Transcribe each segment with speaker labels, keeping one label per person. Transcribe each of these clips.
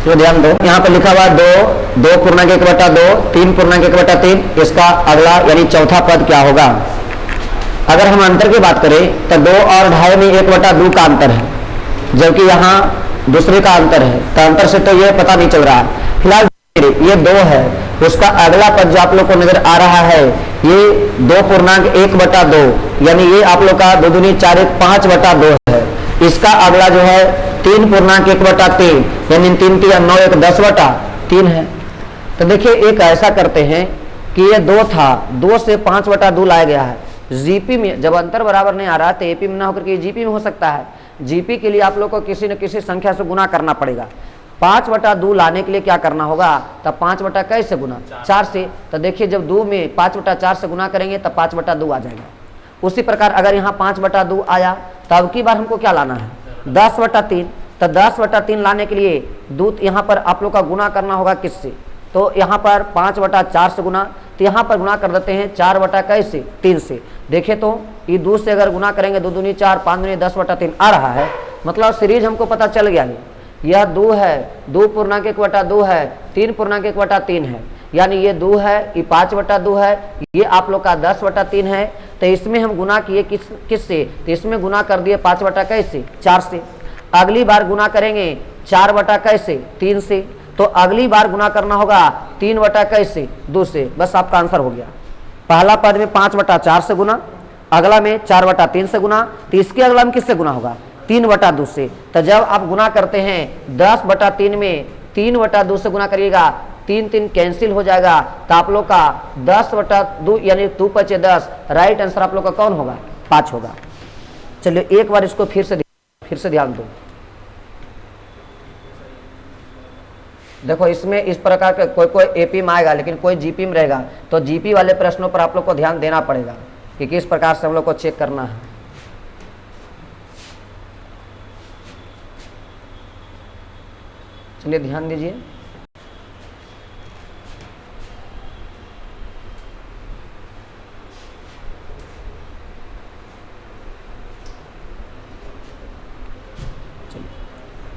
Speaker 1: तो ध्यान दो, यहाँ पर लिखा हुआ 2 2 3 3 इसका अगला यानी चौथा पद क्या होगा। अगर हम अंतर की बात करें तो 2 और 2.5 में 1/2 का अंतर है, जबकि यहाँ दूसरे का अंतर है, तो अंतर से तो ये पता नहीं चल रहा है। फिलहाल ये 2 है, उसका अगला पद जो आप लोग को नजर आ रहा है ये 2.1/2 यानी ये आप लोग का 2 दूनी 4 1 5/2 है। इसका अगला जो है 3.1/3 यानी 3 3 9 1 10/3 है। तो देखिए एक ऐसा करते हैं कि ये 2 था, 2 से 5/2 लाया गया है। जीपी में जब अंतर बराबर नहीं आ रहा तो एपी में ना होकर के जीपी में हो सकता है। जीपी के लिए आप लोग को किसी न किसी संख्या से गुना करना पड़ेगा। 5/2 लाने के लिए क्या करना होगा, तब 5 कैसे गुना 4 से। तो देखिए जब 2 में 5/4 से गुना करेंगे तब 5/2 आ जाएगा। उसी प्रकार अगर यहाँ 5/2 आया तो अब की बार हमको क्या लाना है 10/3। तो 10/3 लाने के लिए दूत यहाँ पर आप लोग का गुना करना होगा किससे, तो यहाँ पर 5/4 से गुना, तो यहाँ पर गुना कर देते हैं 4/3 से। देखें तो ये 2 से अगर गुना करेंगे 2 दूनी 4 5 दूनी 10/3 आ रहा है। मतलब सीरीज हमको पता चल गया है, यह 2 है, 2.1/2 है, 3.1/3 है, यानी ये 2 है, ये 5/2 है, ये आप लोग का 10/3 है। तो इसमें हम गुना किए किससे, तो इसमें गुना कर दिए 5/4 से। अगली बार गुना करेंगे 4/3 से, तो अगली बार गुना करना होगा 3/2 से। बस आपका आंसर हो गया। पहला पद में 5/4 से गुना, अगला में 4/3 से गुना, तो इसके अगला में किससे गुना होगा 3/2 से। तो जब आप गुना करते हैं 10/3 में 3/2 से गुना करिएगा, 3 3 कैंसिल हो जाएगा, तो आप लोग का 10/2 यानी 2 5 10, राइट आंसर आप लोग का कौन होगा 5 होगा। चलिए एक बार इसको फिर से ध्यान दो। देखो इसमें इस प्रकार का कोई एपी में आएगा लेकिन कोई जीपी में रहेगा, तो जीपी वाले प्रश्नों पर आप लोग को ध्यान देना पड़ेगा कि किस प्रकार से हम लोग को चेक करना है। चलिए ध्यान दीजिए।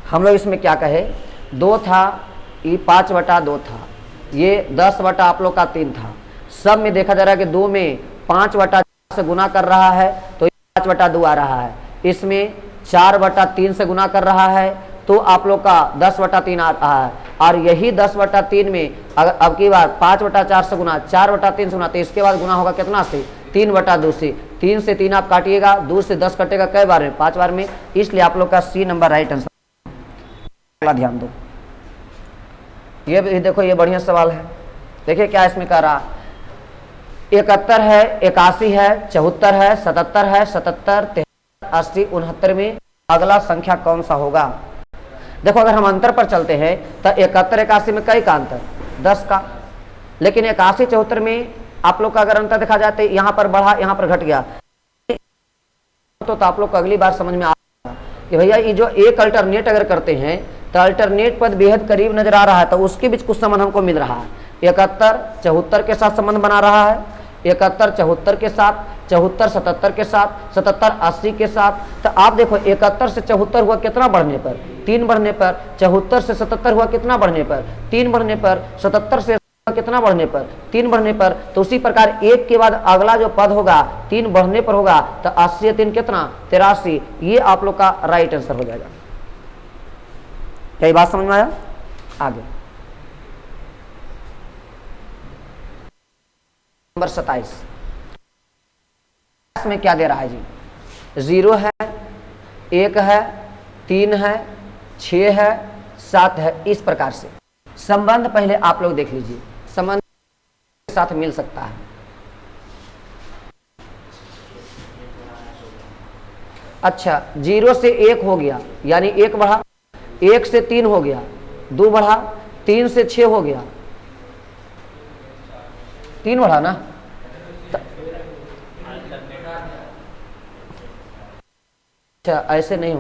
Speaker 1: हम लोग इसमें क्या कहे, 2 था, ये 5/2 था, ये 10 आप लोग का 3 था। सब में देखा जा रहा है कि 2 में 5/4 से गुना कर रहा है तो 5/2 आ रहा है। इसमें 4/3 से गुना कर रहा है तो आप लोग का 10/3 आ रहा है। और यही 10/3 में अगर अब की बार 5/4 से गुना 4/3 से गुना, तो इसके बाद गुना होगा कितना से 3/2 से। 3 से 3 आप काटिएगा, 2 से 10 कटेगा कई बार में 5 बार में, इसलिए आप लोग का सी नंबर राइट आंसर। ध्यान दो, ये देखो ये बढ़िया सवाल है। देखिए क्या इसमें कह रहा, 71 है, 81 है, 74 है, 77 है, 77 73 80 69 में अगला संख्या कौन सा होगा। देखो अगर हम अंतर पर चलते हैं तो 71 81 में कई का अंतर 10 का, लेकिन 81 74 में आप लोग का अगर अंतर देखा जाए तो यहाँ पर बढ़ा यहाँ पर घट गया, तो आप लोग को अगली बार समझ में आ कि भैया ये जो एक अल्टरनेट अगर करते हैं तो अल्टरनेट पद बेहद करीब नजर आ रहा है, तो उसके बीच कुछ संबंध हमको मिल रहा है। 71 74 के साथ संबंध बना रहा है, 71 74 के साथ, 74 77 के साथ, 77 80 के साथ। तो आप देखो 71 से 74 हुआ कितना बढ़ने पर 3 बढ़ने पर, 74 से 77 हुआ कितना बढ़ने पर 3 बढ़ने पर, 77 से कितना बढ़ने पर 3 बढ़ने पर। तो उसी प्रकार एक के बाद अगला जो पद होगा 3 बढ़ने पर होगा, तो 80 3 कितना 83, ये आप लोग का राइट आंसर हो जाएगा। क्या ये बात समझ में आया। आगे नंबर 27 में क्या दे रहा है जी, 0 है, 1 है, 3 है, 6 है, 7 है। इस प्रकार से संबंध पहले आप लोग देख लीजिए, संबंध के साथ मिल सकता है। अच्छा 0 से 1 हो गया यानी 1 बढ़ा, 1 से 3 हो गया 2 बढ़ा, 3 से 6 हो गया 3 बढ़ा ना। अच्छा ऐसे नहीं,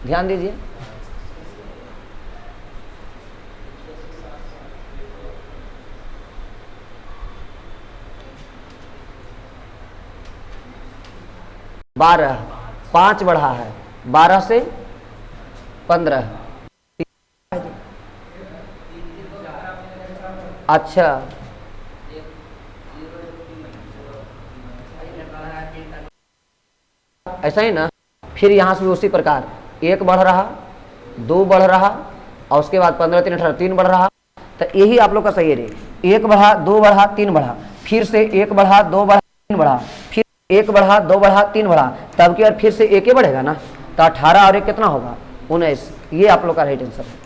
Speaker 1: ध्यान दीजिए। बारह 5 बढ़ा है, 12 से 15। अच्छा, ऐसा ही ना। फिर यहाँ से भी उसी प्रकार 1 बढ़ रहा, 2 बढ़ रहा, और उसके बाद 15 3 18 3 बढ़ रहा। तो यही आप लोग का सही है। 1 बढ़ा, 2 बढ़ा, 3 बढ़ा, फिर से 1 बढ़ा, 2 बढ़ा, 3 बढ़ा, फिर 1 बढ़ा, 2 बढ़ा, 3 बढ़ा, तब की बार फिर से 1 ही बढ़ेगा ना। तो 18 और 1 कितना होगा? 19। ये आप लोग का राइट आंसर है।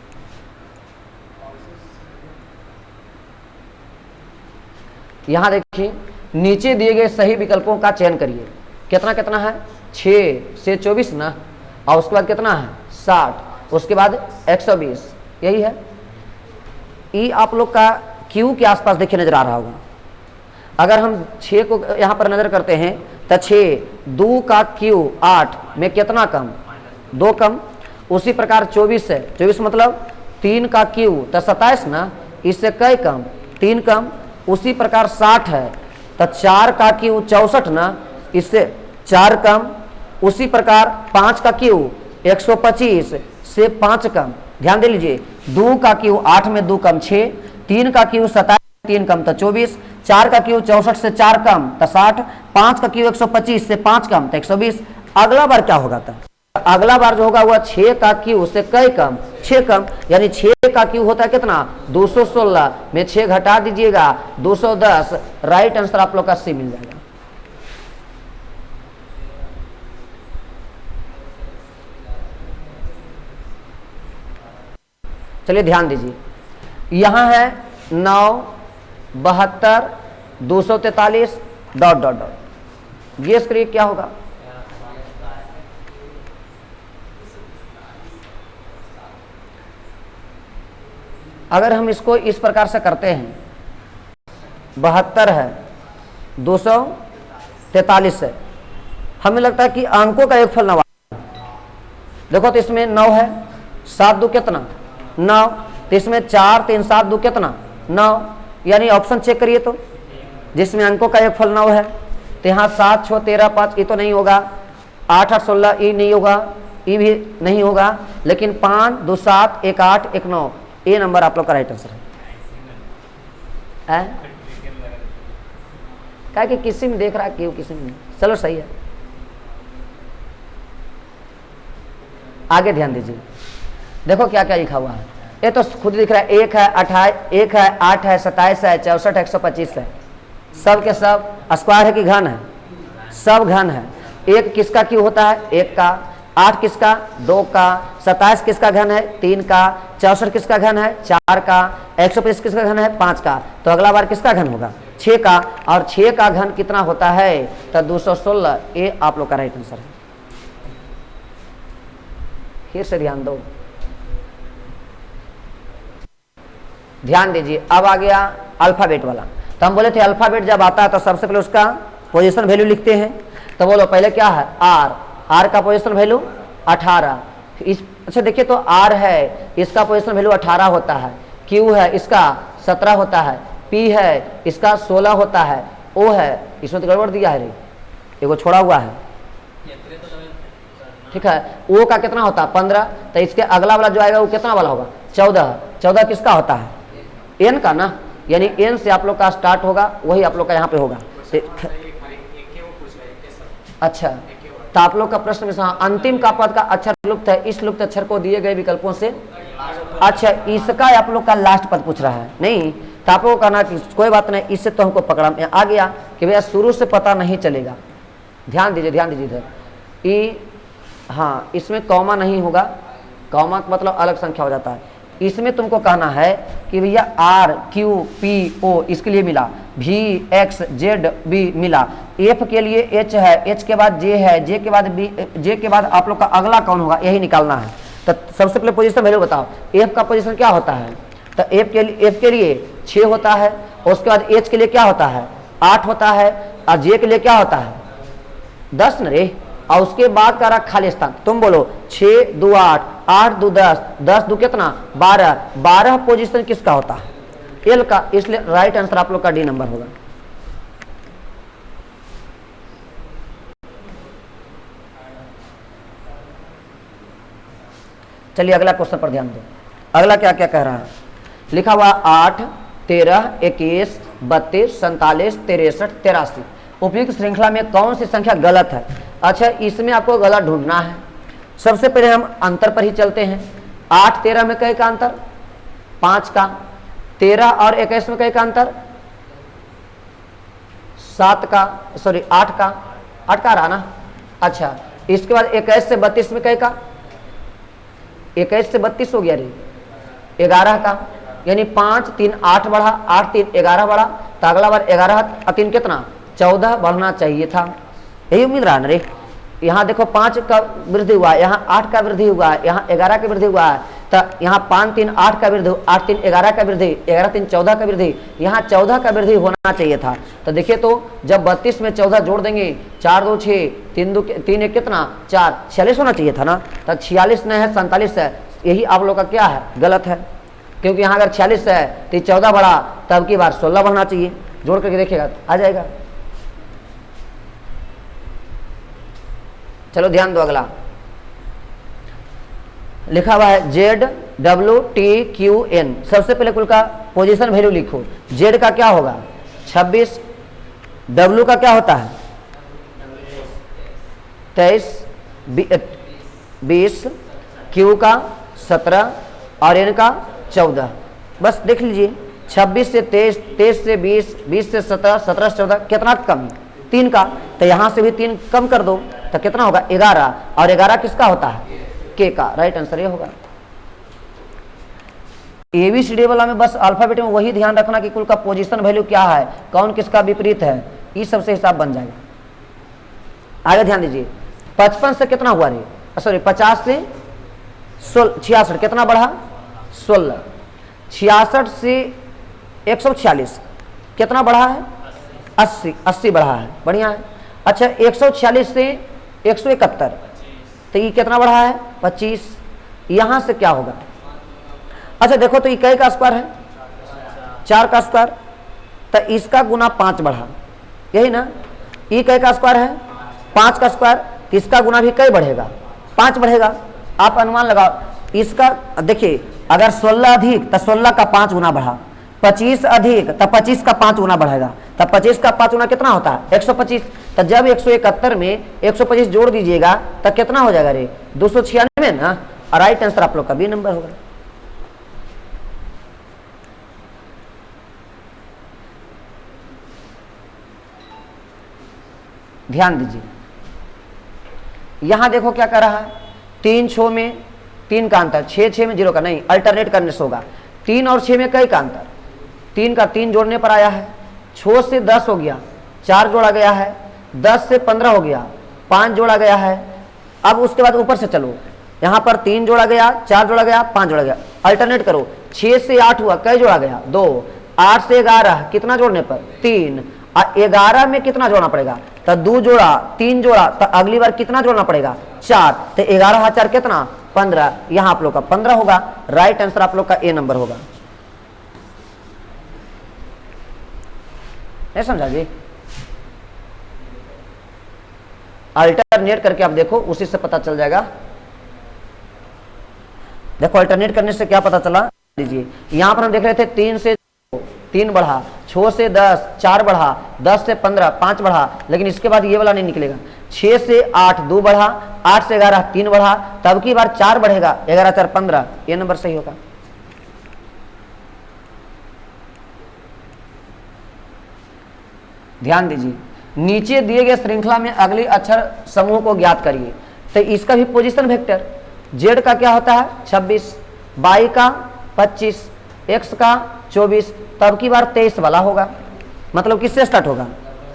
Speaker 1: यहाँ देखिए, नीचे दिए गए सही विकल्पों का चयन करिए। कितना कितना है? 6 से 24 ना, और उसके बाद कितना है? 60, उसके बाद 120, यही है। ई आप लोग का क्यू के आसपास देखिए नजर आ रहा होगा। अगर हम 6 को यहाँ पर नजर करते हैं तो 6, 2 का क्यू 8 में कितना कम? 2 कम। उसी प्रकार 24 है, 24 मतलब 3 का क्यू तो 27 ना, इससे कई कम? 3 कम। उसी प्रकार 60 है तो 4 का क्यू 64 ना, इससे 4 कम। उसी प्रकार 5 का क्यू 125 से 5 कम। ध्यान दे लीजिए, 2 का क्यू 8 में 2 कम 6, 3 का क्यू 27 3 कम तो 24, 4 का क्यू 64 से 4 कम तो 60, 5 का क्यू 125 से 5 कम तो 120। अगला बार क्या होगा? था अगला बार जो होगा वह 6 का क्यू से कई कम? 6 कम। यानी 6 का क्यू होता है कितना? 216 में 6 घटा दीजिएगा 210। राइट आंसर आप लोग का सी मिल जाएगा। चलिए ध्यान दीजिए, यहां है 9, 72, 243 ... गेस करिए क्या होगा? अगर हम इसको इस प्रकार से करते हैं, 72 है, 243 है, हमें लगता है कि अंकों का एक फल नवा। देखो तो इसमें 9 है, 7 2 कितना? 9। तो इसमें 4 3 7 2 कितना? 9। यानी ऑप्शन चेक करिए तो, जिसमें अंकों का एक फल 9 है, तो यहाँ 7 6 13 5 ये तो नहीं होगा, 8 8 16 ये नहीं होगा, ये भी नहीं होगा, लेकिन 5 2 7 1 8 1 9 ये नंबर आप लोग का राइट आंसर है। क्या कि किसी में देख रहा है, क्यों किसी में नहीं। चलो सही है, आगे ध्यान दीजिए। देखो क्या क्या लिखा हुआ है, ये तो खुद दिख रहा है। 1 है 28, 1 है 8 है 27 है 64 125 है। सब के सब स्क्वायर है कि घन है? सब घन है। 1 किसका क्यों होता है? 1 का। 8 किसका? 2 का। 27 किसका घन है? 3 का। 64 किसका घन है? 4 का। 125 किसका घन है? 5 का। तो अगला बार किसका घन होगा? 6 का। और 6 का घन कितना होता है? तो 216। ये आप लोग का राइट आंसर है। फिर से ध्यान दो, ध्यान दीजिए। अब आ गया अल्फाबेट वाला। तो हम बोले थे अल्फाबेट जब आता है तो सबसे पहले उसका पोजीशन वैल्यू लिखते हैं। तो बोलो पहले क्या है? आर का पोजीशन वैल्यू 18। अच्छा देखिए, तो आर है, इसका पोजीशन वैल्यू 18 होता है। क्यू है, इसका 17 होता है। पी है, इसका 16 होता है। ओ है, इसमें तो गड़बड़ दिया है रे, एगो छोड़ा हुआ है, ठीक है। ओ का कितना होता है? 15। तो इसके अगला वाला जो आएगा वो कितना वाला होगा? 14। 14 किसका होता है? एन का ना, यानी एन से आप लोग का स्टार्ट होगा, वही आप लोग का यहाँ पे होगा। अच्छा, तो आप लोग का प्रश्न में अंतिम का पद का अक्षर लुप्त है, इस लुप्त अक्षर को दिए गए विकल्पों से। अच्छा, इसका आप लोग का लास्ट पद पूछ रहा है, नहीं तो आप लोग को कहना कि कोई बात नहीं, इससे तो हमको पकड़ा में आ गया कि भैया शुरू से पता नहीं चलेगा। ध्यान दीजिए, ध्यान दीजिए इधर। ई, हाँ, इसमें कॉमा नहीं होगा, कॉमा का मतलब अलग संख्या हो जाता है। इसमें तुमको कहना है कि भैया आर क्यू पी ओ इसके लिए मिला, भी एक्स जेड बी मिला, एफ के लिए एच है, एच के बाद जे है, जे के बाद बी, जे के बाद आप लोग का अगला कौन होगा, यही निकालना है। तो सबसे पहले पोजीशन वैल्यू बताओ, एफ का पोजीशन क्या होता है? तो एफ के लिए 6 होता है, और उसके बाद एच के लिए क्या होता है? 8 होता है, और जे के लिए क्या होता है? 10 न रे। और उसके बाद का रहा खाली स्थान। तुम बोलो 6 2 8, 8 2 10, 10 2 कितना? 12। 12 पोजीशन किसका होता है? एल का। इसलिए राइट आंसर आप लोग का डी नंबर होगा। चलिए अगला क्वेश्चन पर ध्यान दो। अगला क्या क्या कह रहा है, लिखा हुआ 8, 13, 21, 32, 47, 63, 83। उपयुक्त श्रृंखला में कौन सी संख्या गलत है? अच्छा, इसमें आपको गलत ढूंढना है। सबसे पहले हम अंतर पर ही चलते हैं। 8, 13 में कई का अंतर? 5 का। 13 और 21 में कई का अंतर? 7 का, सॉरी 8 का। 8 का रहा ना। अच्छा, इसके बाद 21 से 32 में कई का? 21 से 32 हो गया रे, 11 का। यानी 5, 3, 8 बढ़ा, 8, 3, 11 बढ़ा। तो अगला बार 11 और 3 कितना? 14 बढ़ना चाहिए था। यही उम्मीद रहा ना रे। यहाँ देखो 5 का वृद्धि हुआ, यहाँ 8 का वृद्धि हुआ, यहाँ 11 का वृद्धि हुआ है। तो यहाँ 5, 3, 8 का वृद्धि, 8, 3, 11 का वृद्धि, 11, 3, 14 का वृद्धि, यहाँ 14 का वृद्धि होना चाहिए था। तो देखिए, तो जब 32 में 14 जोड़ देंगे, 4, 2, 6, 3, 1 कितना? 4, 46 होना चाहिए था ना। तो 46 नहीं है, 47 है। यही आप लोग का क्या है? गलत है। क्योंकि यहाँ अगर 46 है तो 14 बढ़ा, तब की बार 16 बढ़ना चाहिए। जोड़ करके देखिएगा आ जाएगा। चलो ध्यान दो। अगला लिखा हुआ है ZWTQN। सबसे पहले कुल का पोजीशन वैल्यू लिखो। Z का क्या होगा? 26। W का क्या होता है? 23, 20, Q का 17 और N का 14। बस देख लीजिए, 26 से 23, 23 से 20, 20 से 17, 17 से 14, कितना कम? 3 का। तो यहां से भी 3 कम कर दो तो कितना होगा? 11। और 11 किसका होता है? के का। राइट आंसर ये होगा। ABCD वाला में बस अल्फाबेट में वही ध्यान रखना कि कुल का पोजीशन वैल्यू क्या है, कौन किसका विपरीत है, इस सबसे हिसाब बन जाएगा। आगे ध्यान दीजिए, 55 से कितना हुआ रे? सॉरी 50 से 66 कितना बढ़ा? 16। 66 से 146 कितना बढ़ा है? 80 बढ़ा है। बढ़िया है। अच्छा, 146 से 171 तो ये कितना बढ़ा है? 25। यहां से क्या होगा? अच्छा देखो, तो ये कई का स्क्वायर है? 4 का स्क्वायर। तो इसका गुना 5 बढ़ा, यही ना। ये कई का स्क्वायर है? 5 का स्क्वायर। तो इसका गुना भी कई बढ़ेगा? 5 बढ़ेगा। आप अनुमान लगाओ इसका। देखिए, अगर 16 अधिक तो 16 का 5 गुना बढ़ा, 25 अधिक तो 25 का 5 गुना बढ़ेगा। तब 25 का 5 गुना कितना होता है? 125। तो जब 171 में 125 जोड़ दीजिएगा तो कितना हो जाएगा रे? 296 ना। और राइट आंसर आप लोग का बी नंबर होगा। ध्यान दीजिए, यहां देखो क्या कर रहा है। 3, 6 में 3 का अंतर, 6, 6 में 0 का नहीं, अल्टरनेट करने से होगा। 3 और 6 में कई का अंतर? 3 का 3 जोड़ने पर आया है। 6 से 10 हो गया, 4 जोड़ा गया है। 10 से 15 हो गया, 5 जोड़ा गया है। अब उसके बाद ऊपर से चलो, यहाँ पर 3 जोड़ा गया, 4 जोड़ा गया, 5 जोड़ा गया। अल्टरनेट करो, 6 से 8 हुआ, कई जोड़ा गया? 2। 8 से 11 कितना जोड़ने पर? 3। और 11 में कितना जोड़ना पड़ेगा? तो 2 जोड़ा, 3 जोड़ा, तो अगली बार कितना जोड़ना पड़ेगा? 4। तो 11 4 कितना? 15। यहाँ आप लोग का 15 होगा। राइट आंसर आप लोग का ए नंबर होगा। नहीं समझा जी? अल्टरनेट करके आप देखो, उसी से पता चल जाएगा। देखो अल्टरनेट करने से क्या पता चला, लीजिए यहां पर हम देख रहे थे 3 से 3 बढ़ा, 6 से 10 4 बढ़ा, 10 से 15 5 बढ़ा, लेकिन इसके बाद ये वाला नहीं निकलेगा। 6 से 8 2 बढ़ा, 8 से 11 3 बढ़ा, तब की बार 4 बढ़ेगा, 11 4 15, ये नंबर सही होगा। ध्यान दीजिए, नीचे दिए गए श्रृंखला में अगले अक्षर समूह को ज्ञात करिए। तो इसका भी पोजीशन वेक्टर, जेड का क्या होता है 26, वाई का 25, एक्स का 24, तब की बार 23 वाला होगा। मतलब किससे स्टार्ट होगा?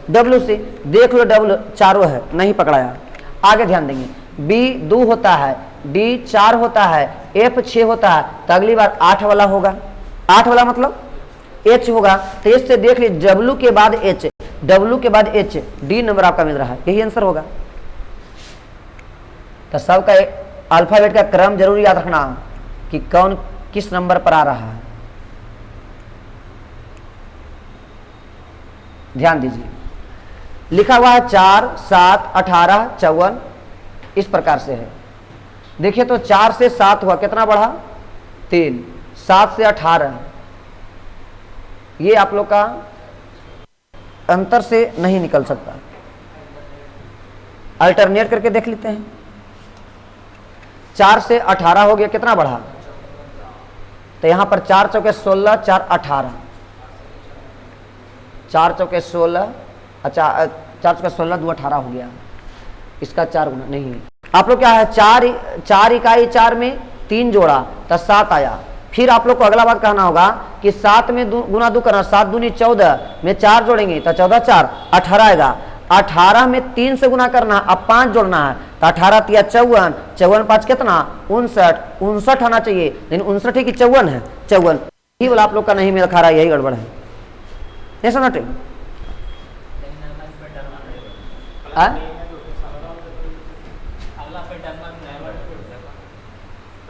Speaker 1: डब्ल्यू से। देख लो डब्ल्यू चारों है, नहीं पकड़ाया। आगे ध्यान देंगे, बी 2 होता है, डी 4 होता है, एफ 6 होता है, तो अगली बार 8 वाला होगा। 8 वाला मतलब एच होगा। तो एच से देख लीजिए, डब्ल्यू के बाद एच, डब्ल्यू के बाद एच, डी नंबर आपका मिल रहा है, यही आंसर होगा। तो सबका अल्फाबेट का क्रम जरूर याद रखना कि कौन किस नंबर पर आ रहा है। ध्यान दीजिए, लिखा हुआ है 4 7 18 54, इस प्रकार से है। देखिए तो 4 से 7 हुआ, कितना बढ़ा 3, 7 से 18, ये आप लोग का अंतर से नहीं निकल सकता। अल्टरनेट करके देख लेते हैं। 4 से 18 हो गया, कितना बढ़ा, तो यहां पर 4 चौके 16, 4 18, 4 चौके 16, अच्छा 4 चौके 16 2 18 हो गया, इसका 4 गुना नहीं। आप लोग क्या है, 4 इकाई 4 में 3 जोड़ा तो 7 आया। फिर आप लोग को अगला बात कहना होगा कि 7 में गुना 2 करना, 7 दूनी 14 में 4 जोड़ेंगे तो 14 4 18 आएगा। 18 में 3 से गुना करना, अब 5 जोड़ना है तो 18 तिया 54, 54 5 कितना 59, 59 आना चाहिए, लेकिन 59 ही कि 54 है, 54 ही बोला आप लोग का नहीं मेल खा रहा, यही गड़बड़ है, नहीं समझ।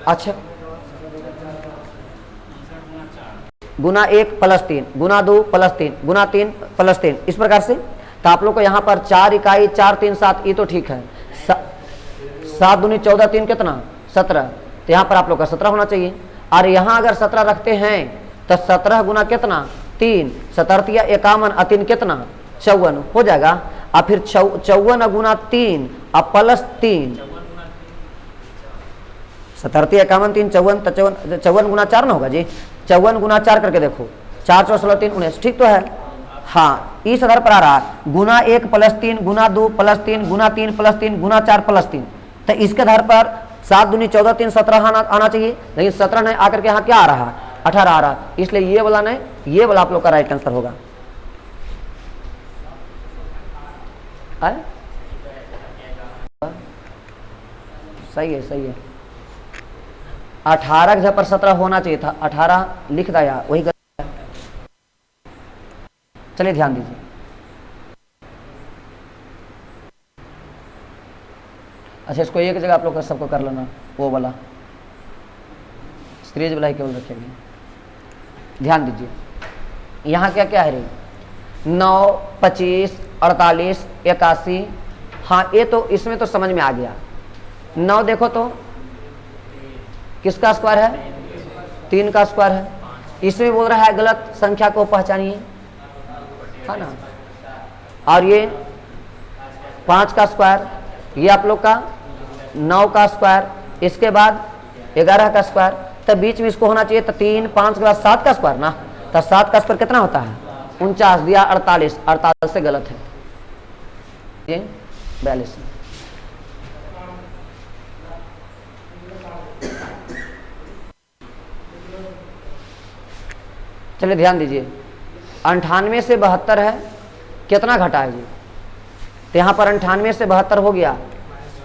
Speaker 1: अच्छा गुना 1 प्लस 3, गुना 2 प्लस 3, गुना 3 प्लस 3, इस प्रकार से। तो आप लोग को यहाँ पर 4 इकाई 4 3 7, ये तो ठीक है। 7 दूनी 14, 3 कितना 17, तो यहाँ पर आप लोग का 17 होना चाहिए। और यहाँ अगर 17 रखते हैं तो 17 गुना कितना 3, 17 या 51 और 3 कितना 54 हो जाएगा। और फिर 54 गुना 3 और प्लस 3, 17 51 3 54, 54 गुना 4 ना होगा जी, 54 गुना 4 करके देखो, 4 4 16 3 19, ठीक तो है। हाँ इस आधार पर आ रहा है, गुना 1 प्लस 3, गुना 2 प्लस 3, गुना 3 प्लस 3, गुना 4 प्लस 3, तो इसके आधार पर 7 दूनी 14 3 17 आना चाहिए, लेकिन 17 नहीं आकर के यहाँ क्या आ रहा है 18 आ रहा, इसलिए ये वाला नहीं, ये वाला आप लोग का राइट आंसर होगा। सही है, सही है। 18 की जगह पर 17 होना चाहिए था, 18 लिख दिया, वही गलत है। चलिए ध्यान दीजिए, अच्छा इसको एक जगह आप लोग का सबको कर लेना, वो वाला सीरीज वाला ही केवल रखेंगे। ध्यान दीजिए यहाँ क्या क्या है रे, 9 25 48 81, हाँ ये तो इसमें तो समझ में आ गया। 9 देखो तो किसका स्क्वायर है, 3 का स्क्वायर है, इसमें बोल रहा है गलत संख्या को पहचानिए, है ना। और ये 5 का स्क्वायर, ये आप लोग का 9 का स्क्वायर, इसके बाद 11 का स्क्वायर, तो बीच में इसको होना चाहिए तो 3 5 के बाद 7 का स्क्वायर ना, तो 7 का स्क्वायर कितना होता है 49 दिया, 48, 48 से गलत है, ये 42। चलिए ध्यान दीजिए, 98 से 72 है, कितना घटा है जी, तो यहाँ पर 98 से 72 हो गया,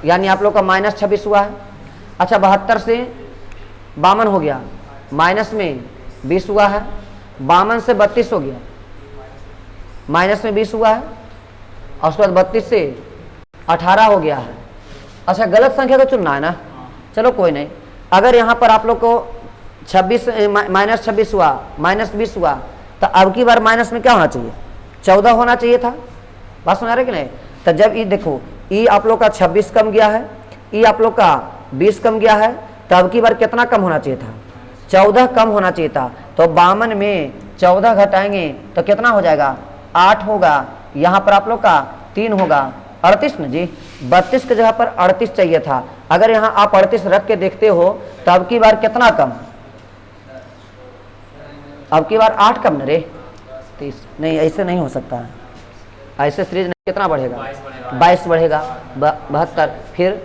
Speaker 1: यानी आप लोग का -26 हुआ है। अच्छा 72 से 52 हो गया, माइनस में 20 हुआ है, 52 से 32 हो गया, माइनस में 20 हुआ है, और उसके बाद 32 से 18 हो गया है। अच्छा गलत संख्या को चुनना है ना, चलो कोई नहीं। अगर यहाँ पर आप लोग को 26 -26 हुआ, -20 हुआ, तो अब की बार माइनस में क्या होना चाहिए 14 होना चाहिए था, बात सुना रहे कि नहीं। तो जब ये देखो ये आप लोग का 26 कम गया है, ये आप लोग का 20 कम गया है, तो अब की बार कितना कम होना चाहिए था 14 कम होना चाहिए था। तो 52 में 14 घटाएंगे तो कितना हो जाएगा 8 होगा, यहाँ पर आप लोग का 3 होगा, 38 ना जी, 32 की जगह पर 38 चाहिए था। अगर यहाँ आप 38 रख के देखते हो तो अब की बार कितना कम, अब की बार 8 कम न रे 30, नहीं ऐसे नहीं हो सकता है, ऐसे सीरीज नहीं, कितना बढ़ेगा 22 बढ़ेगा, 72, फिर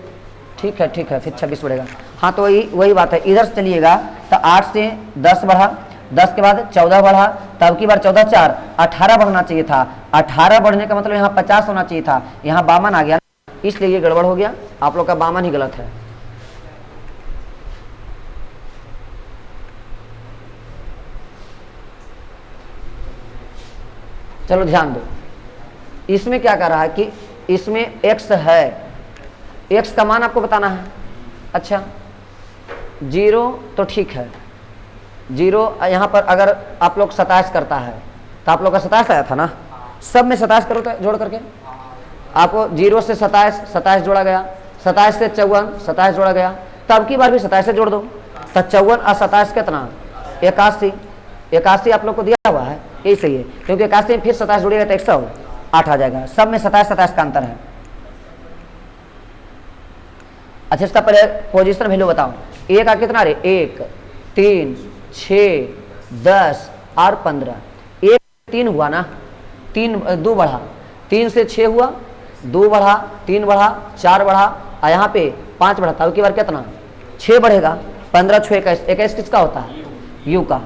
Speaker 1: ठीक है फिर 26 बढ़ेगा। हाँ तो वही बात है, इधर से चलिएगा तो 8 से 10 बढ़ा, 10 के बाद 14 बढ़ा, तब की बार 14 4 18 बढ़ना चाहिए था, 18 बढ़ने का मतलब यहाँ 50 होना चाहिए था, यहाँ 52 आ गया, इसलिए ये गड़बड़ हो गया, आप लोग का 52 ही गलत है। चलो ध्यान दो, इसमें क्या कर रहा है कि इसमें x है, x का मान आपको बताना है। अच्छा 0 तो ठीक है, 0 यहाँ पर अगर आप लोग 27 करता है तो आप लोग का 27 आया था ना, सब में 27 करो तो जोड़ करके आपको 0 से 27 जोड़ा गया, 27 से 54 27 जोड़ा गया, तब की बार भी 27 से जोड़ दो, तो 54 और 27 कितना 81। 81 आप लोग को दिया हुआ है, यही सही है, क्योंकि 81 में फिर 27 जोड़िएगा तो 108 आ जाएगा। सब में 27 का अंतर है। अच्छा, इसका पहले पोजीशन वैल्यू बताओ। ए का कितना रे, 1 3 6 10 और 15। 1 3 हुआ ना, 2 बढ़ा, 3 से 6 हुआ, 2 बढ़ा, 3 बढ़ा, 4 बढ़ा, और यहाँ पे 5 बढ़ा, तब की बार कितना 6 बढ़ेगा। 15 6 21, 21 किसका होता है, यू का।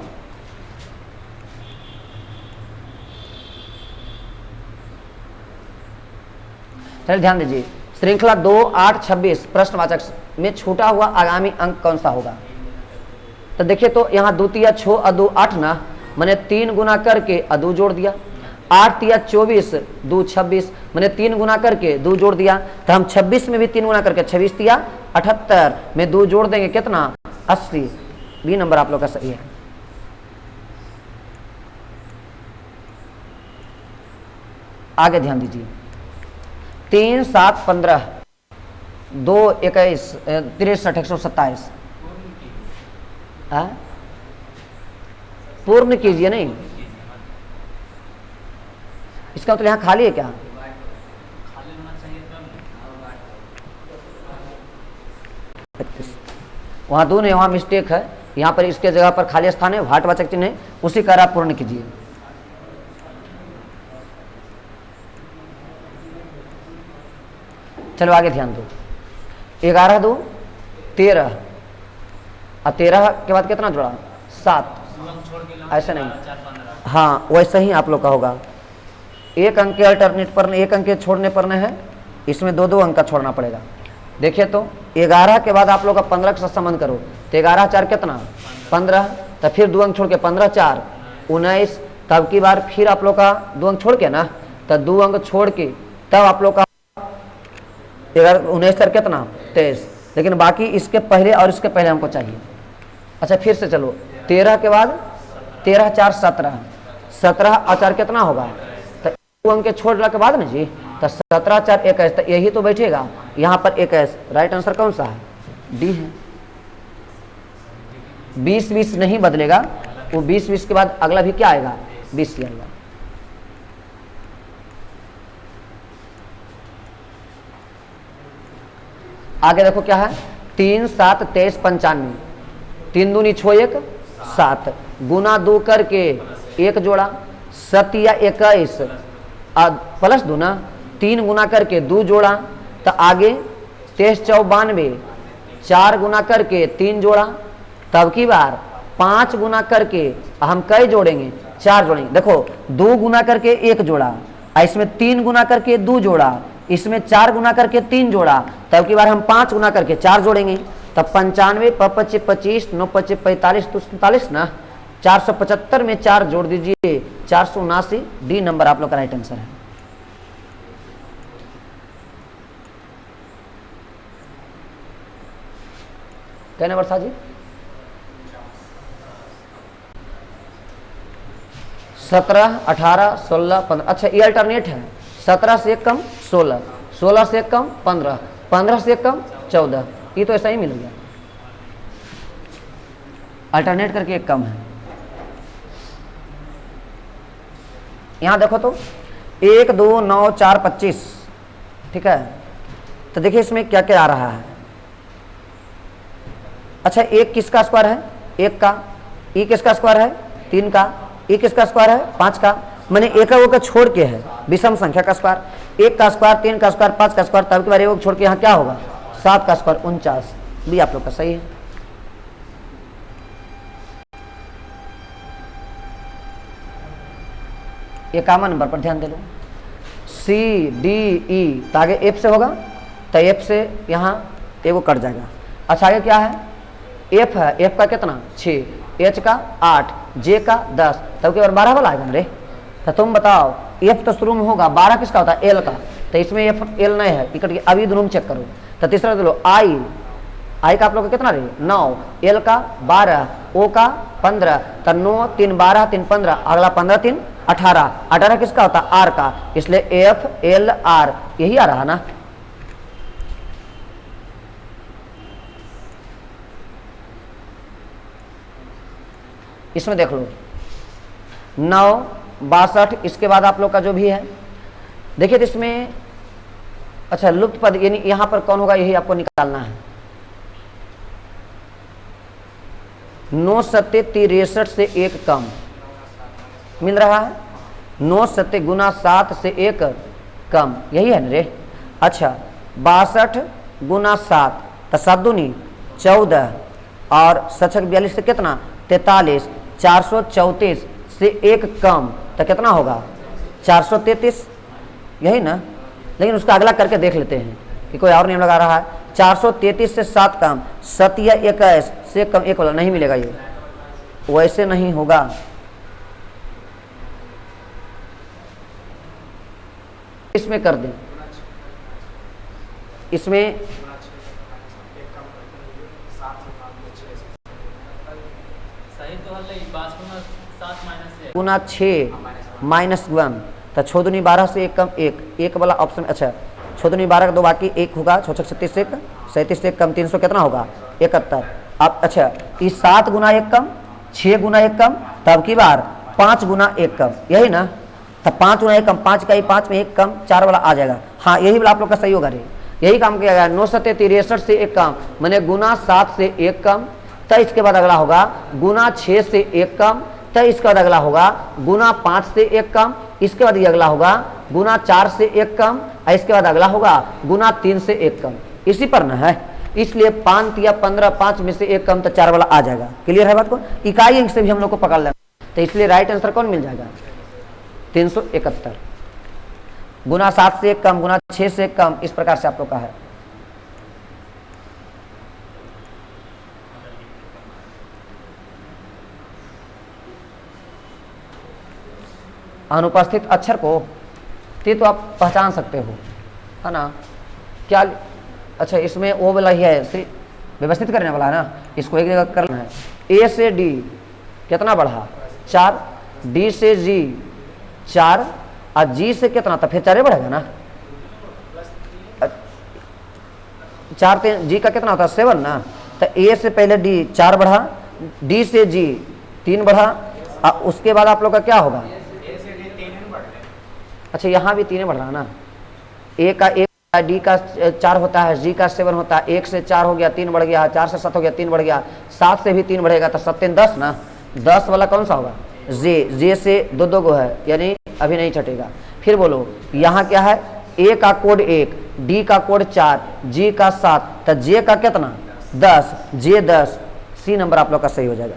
Speaker 1: चलिए ध्यान दीजिए, श्रृंखला 2 8 26 प्रश्नवाचक में छूटा हुआ आगामी अंक कौन सा होगा। तो देखिए, तो यहाँ 2 तिया 6 और 2 8 ना, मैंने 3 गुना करके 2 जोड़ दिया। 8 तिया 24, 2 26, मैंने 3 गुना करके 2 जोड़ दिया। तो हम 26 में भी 3 गुना करके 26 तिया 78 में 2 जोड़ देंगे, कितना 80। बी नंबर आप लोग का सही है। आगे ध्यान दीजिए, 3 7 15 2 21 63 127। पूर्ण कीजिए, नहीं इसका मतलब यहाँ खाली है क्या, वहां 2 नहीं, वहां मिस्टेक है। यहाँ पर इसके जगह पर खाली स्थान है, वाचक चिन्ह है, उसी का आप पूर्ण कीजिए। चलो आगे ध्यान दो, 11 2 13 और 13 के बाद कितना जुड़ा 7, ऐसे नहीं, हाँ वैसे ही आप लोग का होगा। एक अंक के अल्टरनेट पर, एक अंक के छोड़ने पर न है, इसमें 2 अंक का छोड़ना पड़ेगा। देखिए तो 11 के बाद आप लोग का 15 के साथ संबंध करो, तो 11 4 कितना 15, तो फिर 2 अंक छोड़ के 15 4 19, तब की बार फिर आप लोग का 2 अंक छोड़ के ना, तो 2 अंक छोड़ के तब आप लोग का 19 4 कितना 23, लेकिन बाकी इसके पहले और इसके पहले हमको चाहिए। अच्छा फिर से चलो, 13 के बाद 13 4 17, 17 और 4 कितना होगा, तो 2 अंक के छोड़ने के बाद ना जी, तो 17 4 21, तो यही तो बैठेगा यहाँ पर 21। राइट आंसर कौन सा है, डी है। 20 20 नहीं बदलेगा, वो 20 20 के बाद अगला भी क्या आएगा 20 ही आएगा। आगे देखो क्या है, 3 7 23 95, 3 दूनी 6 1 7, गुना 2 करके 1 जोड़ा, 7 या 21 प्लस 2 ना, 3 गुना करके 2 जोड़ा, तो आगे 23 4 92, 4 गुना करके 3 जोड़ा, तब की बार 5 गुना करके हम कई जोड़ेंगे 4 जोड़ेंगे। देखो 2 गुना करके 1 जोड़ा, इसमें 3 गुना करके 2 जोड़ा, इसमें 4 गुना करके 3 जोड़ा, तब की बार हम 5 गुना करके 4 जोड़ेंगे। तब 95 25 25 9 25 45 तो 47 ना, 475 में 4 जोड़ दीजिए 479। डी नंबर आप लोग का राइट आंसर है। क्या नंबर था जी, 17 18 16 15। अच्छा ये अल्टरनेट है, 17 से 1 कम 16, 16 से 1 कम 15, 15 से 1 कम 14, ये तो ऐसा ही मिल गया, अल्टरनेट करके 1 कम है। यहां देखो तो 1 2 9 4 25, ठीक है। तो देखिए इसमें क्या क्या आ रहा है। अच्छा 1 किसका स्क्वायर है, 1 का, ई किसका स्क्वायर है 3 का, ई किसका स्क्वायर है 5 का, मैंने एक का छोड़ के है विषम संख्या का स्क्वायर, 1 का स्क्वायर 3 का स्क्वायर 5 का स्क्वायर, तब के बाद एक छोड़ के यहाँ क्या होगा 7 का स्क्वायर 49। भी आप लोग का सही है। ये कॉमन नंबर पर ध्यान दे लो, सी डी ई, तो आगे एफ से होगा, तो एफ से यहाँ एगो कट जाएगा। अच्छा आगे क्या है, एफ है, एफ का कितना 6, एच का 8, जे का 10, तब के बाद 12 वाला आएगा रे। तो तुम बताओ एफ तो शुरू में होगा, 12 किसका होता है एल का, तो इसमें एफ एल नहीं है, इकट अभी दोनों में चेक करो। तो तीसरा दे लो आई, आई का आप लोग का कितना रे 9, एल का 12, ओ का 15, तो 9 3 12 3 15, अगला 15 3 18, 18 किसका होता है आर का, इसलिए एफ एल आर, यही आ रहा ना। इसमें देख लो 9, 62, इसके बाद आप लोग का जो भी है देखिए तो इसमें अच्छा लुप्त पद यानी यहां पर कौन होगा यही आपको निकालना है। 9 सत्ते 63 से 1 कम मिल रहा है, 9 सत्ते गुना 7 से 1 कम, यही है ना रे। अच्छा 62 गुना 7 तो 7 दूनी 14 और 7 42 से कितना 43, 434 से 1 कम तो कितना होगा 433, यही ना। लेकिन उसका अगला करके देख लेते हैं कि कोई और नियम लगा रहा है। 433 से 7 कम, 7 या 21 से कम 1 वाला नहीं मिलेगा, ये वैसे नहीं होगा। इसमें कर दें, इसमें गुना 6 माइनस 1 तो 6 दूनी 12 से 1 कम 1 वाला ऑप्शन। अच्छा 6 दूनी 12 का 2 बाकी 1 होगा, 6 6 37 से 37 से 1 कम 300 कितना होगा 71। अब अच्छा इस 7 गुना 1 कम 6 गुना 1 कम तब की बार 5 गुना 1 कम, यही ना। तो 5 गुना 1 कम 5 का ही 5 में 1 कम 4 वाला आ जाएगा। हाँ यही वाला आप लोग का सही होगा रे, यही काम किया गया। 9 सत्ते 63 से 1 कम मैंने गुना 7 से 1 कम, तो इसके बाद अगला होगा गुना 6 से 1 कम, तो इसके बाद अगला होगा गुना 5 से 1 कम, इसके बाद ये अगला होगा गुना 4 से 1 कम, और इसके बाद अगला होगा गुना 3 से 1 कम। इसी पर ना है, इसलिए 5 या 15 5 में से 1 कम तो 4 वाला आ जाएगा। क्लियर है बात को, इकाई अंक से भी हम लोग को पकड़ लेना, तो इसलिए राइट आंसर कौन मिल जाएगा 371। गुना 7 से 1 कम, गुना 6 से 1 कम, इस प्रकार से आप लोग का है। अनुपस्थित अक्षर को ते तो आप पहचान सकते हो, है ना। क्या अच्छा इसमें वो वाला ही है, व्यवस्थित करने वाला है ना, इसको एक जगह करना है। ए से डी कितना बढ़ा 4, डी से जी 4 और जी से कितना तो फिर 4 बढ़ेगा ना। 4 जी का कितना होता है 7 ना, तो ए से पहले डी 4 बढ़ा, डी से जी 3 बढ़ा, और उसके बाद आप लोग का क्या होगा। अच्छा यहाँ भी 3 बढ़ रहा ना, ए का 1, डी का 4 होता है, जी का 7 होता है, 1 से 4 हो गया 3 बढ़ गया, 4 से 7 हो गया 3 बढ़ गया, 7 से भी 3 बढ़ेगा तो 7 10 ना। 10 वाला कौन सा होगा जे से 2 गो है, यानी अभी नहीं छटेगा। फिर बोलो यहाँ क्या है, ए का कोड 1, डी का कोड 4, जी का 7, तो जे का कितना 10, जे 10, सी नंबर आप लोग का सही हो जाएगा।